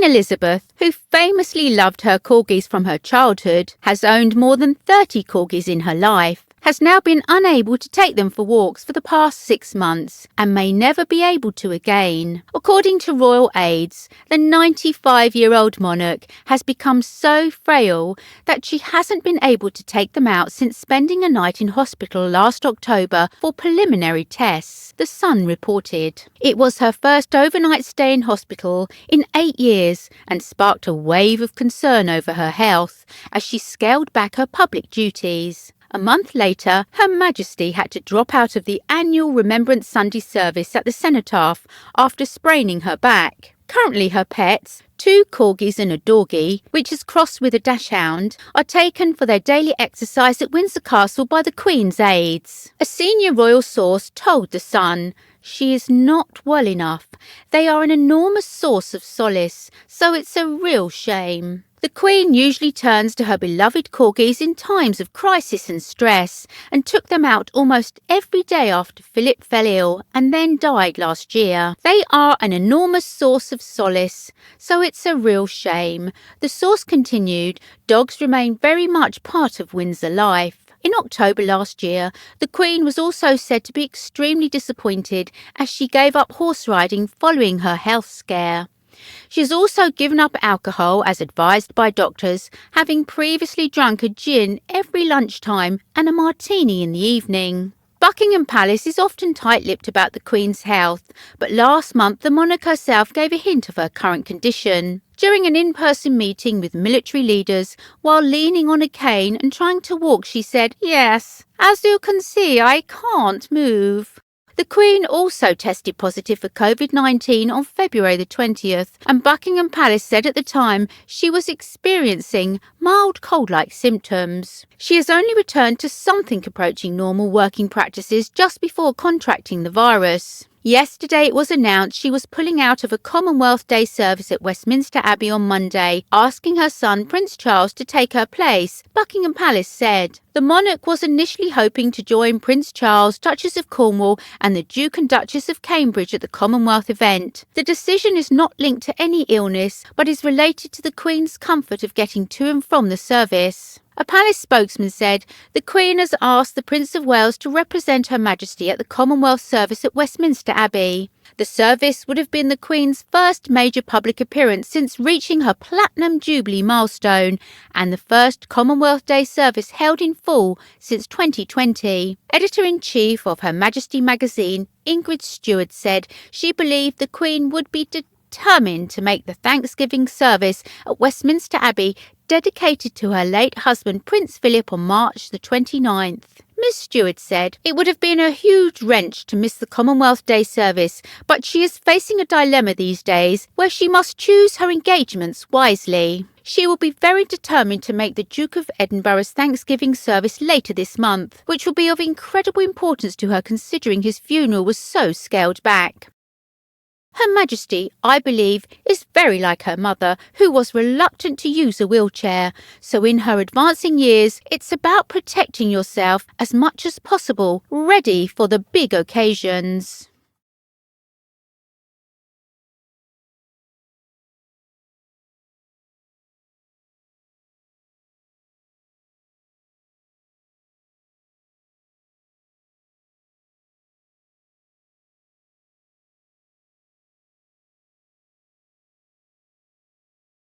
Queen Elizabeth, who famously loved her corgis from her childhood, has owned more than 30 corgis in her life, has now been unable to take them for walks for the past 6 months and may never be able to again. According to royal aides, the 95-year-old monarch has become so frail that she hasn't been able to take them out since spending a night in hospital last October for preliminary tests, The Sun reported. It was her first overnight stay in hospital in 8 years and sparked a wave of concern over her health as she scaled back her public duties. A month later, Her Majesty had to drop out of the annual Remembrance Sunday service at the cenotaph after spraining her back. Currently her pets, 2 corgis and a doggy, which is crossed with a dachshund, are taken for their daily exercise at Windsor Castle by the Queen's aides. A senior royal source told The Sun, "She is not well enough. They are an enormous source of solace, so it's a real shame." The Queen usually turns to her beloved corgis in times of crisis and stress and took them out almost every day after Philip fell ill and then died last year. They are an enormous source of solace, so it's a real shame. The source continued, dogs remain very much part of Windsor life. In October last year, the Queen was also said to be extremely disappointed as she gave up horse riding following her health scare. She has also given up alcohol as advised by doctors, having previously drunk a gin every lunchtime and a martini in the evening. Buckingham Palace is often tight-lipped about the Queen's health, but last month the monarch herself gave a hint of her current condition. During an in-person meeting with military leaders, while leaning on a cane and trying to walk, she said, "Yes, as you can see, I can't move." The Queen also tested positive for COVID-19 on February the 20th, and Buckingham Palace said at the time she was experiencing mild cold-like symptoms. She has only returned to something approaching normal working practices just before contracting the virus. Yesterday it was announced she was pulling out of a Commonwealth Day service at Westminster Abbey on Monday, asking her son Prince Charles to take her place, Buckingham Palace said. The monarch was initially hoping to join Prince Charles, Duchess of Cornwall and the Duke and Duchess of Cambridge at the Commonwealth event. The decision is not linked to any illness, but is related to the Queen's comfort of getting to and from the service. A palace spokesman said, "The Queen has asked the Prince of Wales to represent Her Majesty at the Commonwealth service at Westminster Abbey." The service would have been the Queen's first major public appearance since reaching her Platinum Jubilee milestone, and the first Commonwealth Day service held in full since 2020. Editor-in-Chief of Her Majesty magazine, Ingrid Stewart, said she believed the Queen would be determined to make the Thanksgiving service at Westminster Abbey dedicated to her late husband Prince Philip on March the 29th. Ms Stewart said it would have been a huge wrench to miss the Commonwealth Day service, but she is facing a dilemma these days where she must choose her engagements wisely. She will be very determined to make the Duke of Edinburgh's Thanksgiving service later this month, which will be of incredible importance to her considering his funeral was so scaled back. Her Majesty, I believe, is very like her mother, who was reluctant to use a wheelchair. So in her advancing years, it's about protecting yourself as much as possible, ready for the big occasions.